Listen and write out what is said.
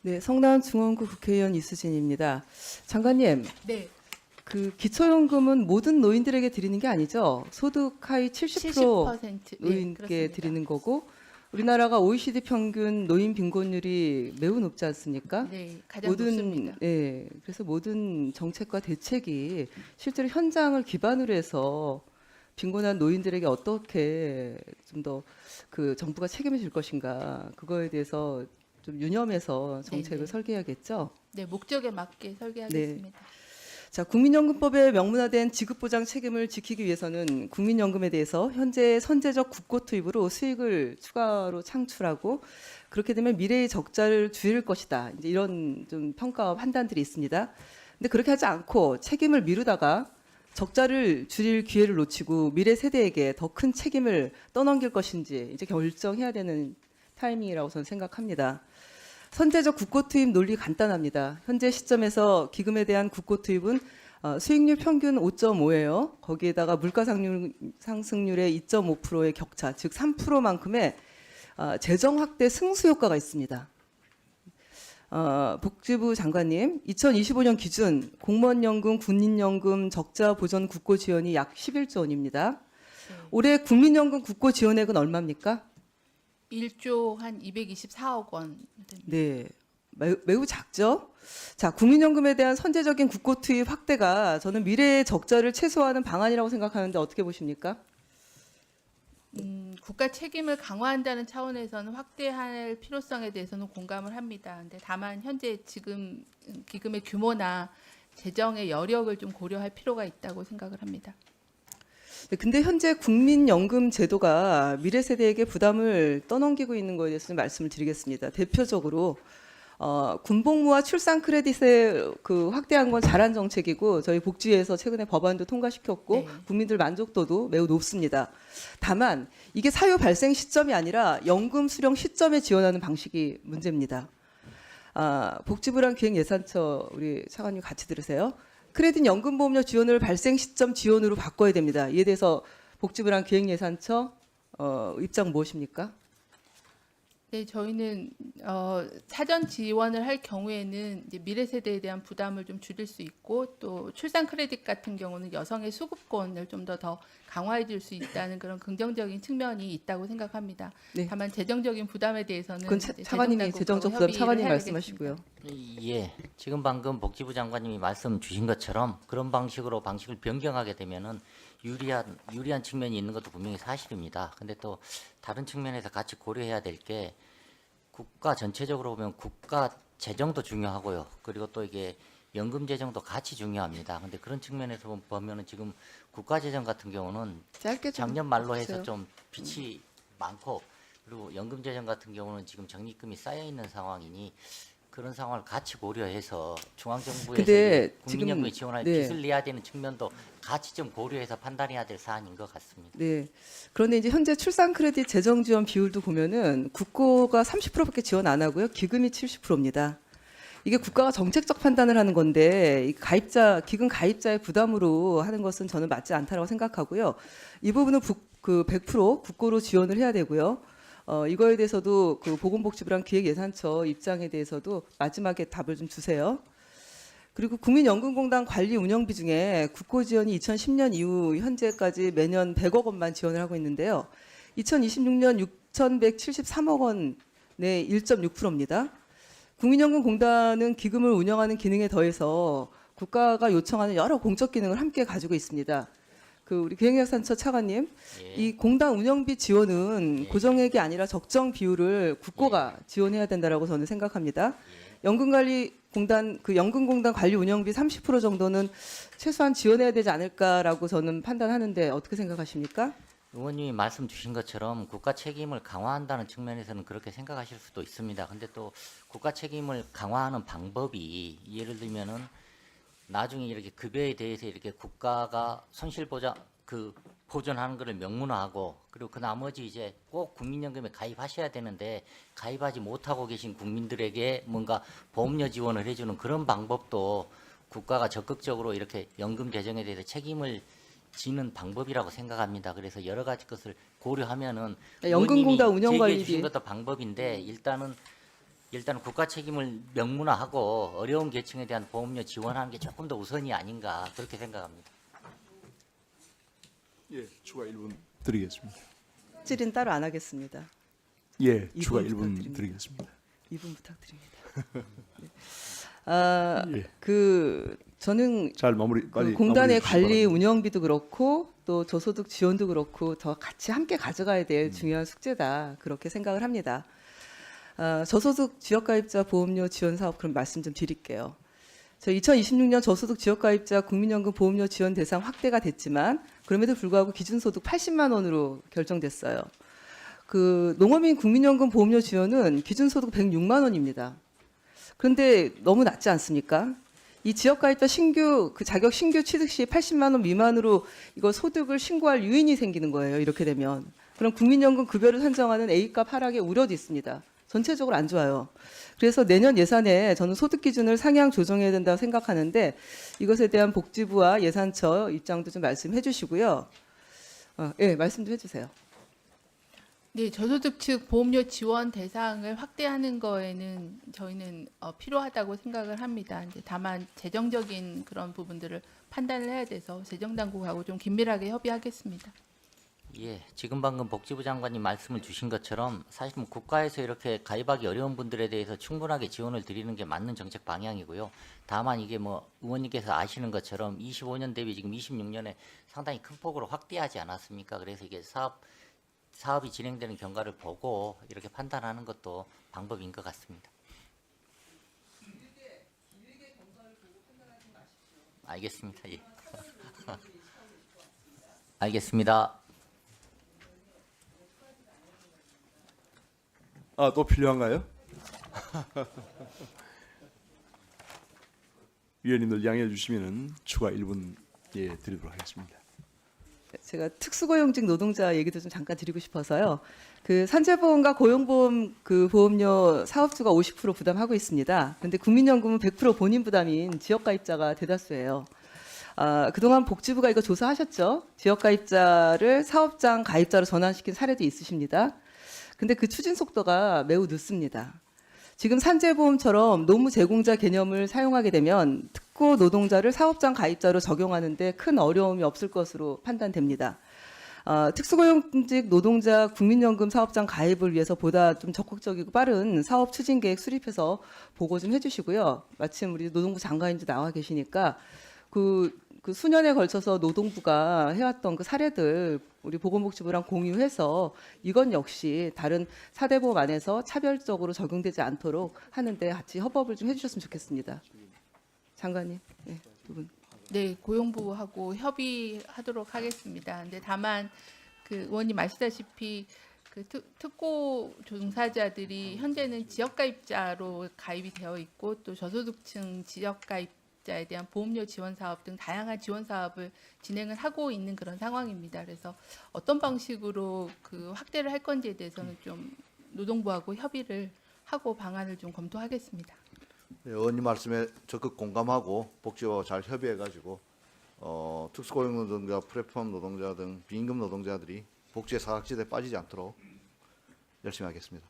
네, 성남중원구 국회의원 이수진입니다. 장관님, 네, 그 기초연금은 모든 노인들에게 드리는 게 아니죠? 소득 하위 70% 70%. 예, 노인께 그렇습니다. 드리는 거고, 우리나라가 OECD 평균 노인 빈곤율이 매우 높지 않습니까? 네, 가장 높습니다. 예, 그래서 모든 정책과 대책이 실제로 현장을 기반으로 해서 빈곤한 노인들에게 어떻게 좀 더 그 정부가 책임을 질 것인가, 그거에 대해서 좀 유념해서 정책을 네. 설계해야겠죠? 네, 목적에 맞게 설계하겠습니다. 자, 국민연금법에 명문화된 지급보장 책임을 지키기 위해서는 국민연금에 대해서 현재 선제적 국고 투입으로 수익을 추가로 창출하고 그렇게 되면 미래의 적자를 줄일 것이다. 이제 이런 좀 평가와 판단들이 있습니다. 근데 그렇게 하지 않고 책임을 미루다가 적자를 줄일 기회를 놓치고 미래 세대에게 더 큰 책임을 떠넘길 것인지 이제 결정해야 되는 타이밍이라고 저는 생각합니다. 선제적 국고 투입 논리 간단합니다. 현재 시점에서 기금에 대한 국고 투입은 수익률 평균 5.5예요. 거기에다가 물가 상승률의 2.5%의 격차, 즉 3%만큼의 재정 확대 승수 효과가 있습니다. 복지부 장관님, 2025년 기준 공무원연금, 군인연금 적자 보전 국고 지원이 약 11조 원입니다. 네. 올해 국민연금 국고 지원액은 얼마입니까? 1조 한 224억 원. 네, 매우 작죠. 자, 국민연금에 대한 선제적인 국고 투입 확대가 저는 미래의 적자를 최소화하는 방안이라고 생각하는데 어떻게 보십니까? 국가 책임을 강화한다는 차원에서는 확대할 필요성에 대해서는 공감을 합니다. 근데 다만 현재 지금 기금의 규모나 재정의 여력을 좀 고려할 필요가 있다고 생각을 합니다. 네, 근데 현재 국민연금 제도가 미래 세대에게 부담을 떠넘기고 있는 것에 대해서 좀 말씀을 드리겠습니다. 대표적으로 군복무와 출산 크레딧에 그 확대한 건 잘한 정책이고 저희 복지에서 최근에 법안도 통과시켰고 네. 국민들 만족도도 매우 높습니다. 다만 이게 사유 발생 시점이 아니라 연금 수령 시점에 지원하는 방식이 문제입니다. 복지부랑 기획예산처 우리 차관님 같이 들으세요. 크레딧 연금보험료 지원을 발생 시점 지원으로 바꿔야 됩니다. 이에 대해서 복지부랑 기획예산처 입장 무엇입니까? 네, 저희는 사전 지원을 할 경우에는 이제 미래 세대에 대한 부담을 좀 줄일 수 있고 또 출산 크레딧 같은 경우는 여성의 수급권을 좀 더 강화해 줄 수 있다는 그런 긍정적인 측면이 있다고 생각합니다. 네. 다만 재정적인 부담에 대해서는 그건 이제 차관님이 재정당국하고 재정적 부담 협의를 차관님 해야 말씀하시고요. 예, 지금 방금 복지부 장관님이 말씀 주신 것처럼 그런 방식을 변경하게 되면은 유리한 측면이 있는 것도 분명히 사실입니다. 근데 또 다른 측면에서 같이 고려해야 될 게 국가 전체적으로 보면 국가 재정도 중요하고요. 그리고 또 이게 연금 재정도 같이 중요합니다. 근데 그런 측면에서 보면은 지금 국가 재정 같은 경우는 짧게 좀 작년 말로 해서 해주세요. 좀 빚이 많고 그리고 연금 재정 같은 경우는 지금 적립금이 쌓여 있는 상황이니 그런 상황을 같이 고려해서 중앙정부에서 근데 이제 국민연금에 지금, 지원할 네. 빚을 내야 되는 측면도 같이 좀 고려해서 판단해야 될 사안인 것 같습니다. 네. 그런데 이제 현재 출산 크레딧 재정 지원 비율도 보면은 국고가 30%밖에 지원 안 하고요. 기금이 70%입니다. 이게 국가가 정책적 판단을 하는 건데 이 기금 가입자의 부담으로 하는 것은 저는 맞지 않다라고 생각하고요. 이 부분은 100% 국고로 지원을 해야 되고요. 이거에 대해서도 그 보건복지부랑 기획예산처 입장에 대해서도 마지막에 답을 좀 주세요. 그리고 국민연금공단 관리 운영비 중에 국고 지원이 2010년 이후 현재까지 매년 100억 원만 지원을 하고 있는데요. 2026년 6,173억 원의 1.6%입니다. 국민연금공단은 기금을 운영하는 기능에 더해서 국가가 요청하는 여러 공적 기능을 함께 가지고 있습니다. 그 우리 기획예산처 차관님, 예. 이 공단 운영비 지원은 예. 고정액이 아니라 적정 비율을 국고가 지원해야 된다라고 저는 생각합니다. 연금공단 관리 운영비 30% 정도는 최소한 지원해야 되지 않을까라고 저는 판단하는데 어떻게 생각하십니까? 의원님이 말씀 주신 것처럼 국가 책임을 강화한다는 측면에서는 그렇게 생각하실 수도 있습니다. 근데 또 국가 책임을 강화하는 방법이 예를 들면은 나중에 이렇게 급여에 대해서 이렇게 국가가 보전하는 것을 명문화하고 그리고 그 나머지 이제 꼭 국민연금에 가입하셔야 되는데 가입하지 못하고 계신 국민들에게 뭔가 보험료 지원을 해주는 그런 방법도 국가가 적극적으로 이렇게 연금 재정에 대해서 책임을 지는 방법이라고 생각합니다. 그래서 여러 가지 것을 고려하면은 연금공단 의원님이 운영 제기해 관리비. 주신 것도 방법인데 일단은 일단 국가 책임을 명문화하고 어려운 계층에 대한 보험료 지원하는 게 조금 더 우선이 아닌가 그렇게 생각합니다. 예, 추가 1분 드리겠습니다. 질은 따로 안 하겠습니다. 예, 이분 추가 1분 부탁드립니다. 드리겠습니다. 2분 부탁드립니다. 네. 아, 예. 저는 잘 마무리 빨리 그 공단의 마무리해 주시기 관리 바랍니다. 운영비도 그렇고 또 저소득 지원도 그렇고 더 같이 함께 가져가야 될 중요한 숙제다 그렇게 생각을 합니다. 저소득 지역가입자 보험료 지원 사업 그럼 말씀 좀 드릴게요. 저 2026년 저소득 지역가입자 국민연금 보험료 지원 대상 확대가 됐지만 그럼에도 불구하고 기준소득 80만 원으로 결정됐어요. 그 농어민 국민연금 보험료 지원은 기준소득 106만 원입니다. 그런데 너무 낮지 않습니까? 이 지역가입자 신규 그 자격 신규 취득 시 80만 원 미만으로 이거 소득을 신고할 유인이 생기는 거예요. 이렇게 되면 그럼 국민연금 급여를 산정하는 A값 하락의 우려도 있습니다. 전체적으로 안 좋아요. 그래서 내년 예산에 저는 소득 기준을 상향 조정해야 된다고 생각하는데 이것에 대한 복지부와 예산처 입장도 좀 말씀해 주시고요. 예, 말씀 좀 해주세요. 네, 저소득 측 보험료 지원 대상을 확대하는 거에는 저희는 필요하다고 생각을 합니다. 이제 다만 재정적인 그런 부분들을 판단을 해야 돼서 재정당국하고 좀 긴밀하게 협의하겠습니다. 예, 지금 방금 복지부 장관님 말씀을 주신 것처럼 사실 뭐 국가에서 이렇게 가입하기 어려운 분들에 대해서 충분하게 지원을 드리는 게 맞는 정책 방향이고요. 다만 이게 뭐 의원님께서 아시는 것처럼 25년 대비 지금 26년에 상당히 큰 폭으로 확대하지 않았습니까? 그래서 이게 사업이 진행되는 경과를 보고 이렇게 판단하는 것도 방법인 것 같습니다. 알겠습니다. 예. 알겠습니다. 또 필요한가요? 위원님들 양해해 주시면은 추가 1분 예 드리도록 하겠습니다. 제가 특수고용직 노동자 얘기도 좀 잠깐 드리고 싶어서요. 그 산재보험과 고용보험 그 보험료 사업주가 50% 부담하고 있습니다. 그런데 국민연금은 100% 본인 부담인 지역가입자가 대다수예요. 그동안 복지부가 이거 조사하셨죠? 지역가입자를 사업장 가입자로 전환시킨 사례도 있으십니다. 근데 그 추진 속도가 매우 늦습니다. 지금 산재보험처럼 노무 제공자 개념을 사용하게 되면 특고 노동자를 사업장 가입자로 적용하는데 큰 어려움이 없을 것으로 판단됩니다. 특수고용직 노동자 국민연금 사업장 가입을 위해서 보다 좀 적극적이고 빠른 사업 추진 계획 수립해서 보고 좀 해주시고요. 마침 우리 노동부 장관님도 나와 계시니까 그 수년에 걸쳐서 노동부가 해왔던 그 사례들 우리 보건복지부랑 공유해서 이건 역시 다른 사대보험 안에서 차별적으로 적용되지 않도록 하는데 같이 협업을 좀 해주셨으면 좋겠습니다. 장관님, 네, 두 분. 네, 고용부하고 협의하도록 하겠습니다. 근데 다만 그 의원님 아시다시피 그 특고 종사자들이 현재는 지역가입자로 가입이 되어 있고 또 저소득층 지역가입자에 대한 보험료 지원 사업 등 다양한 지원 사업을 진행을 하고 있는 그런 상황입니다. 그래서 어떤 방식으로 그 확대를 할 건지에 대해서는 좀 노동부하고 협의를 하고 방안을 좀 검토하겠습니다. 네, 의원님 말씀에 적극 공감하고 복지부와 잘 협의해가지고 특수고용 노동자, 플랫폼 노동자 등 비임금 노동자들이 복지의 사각지대에 빠지지 않도록 열심히 하겠습니다.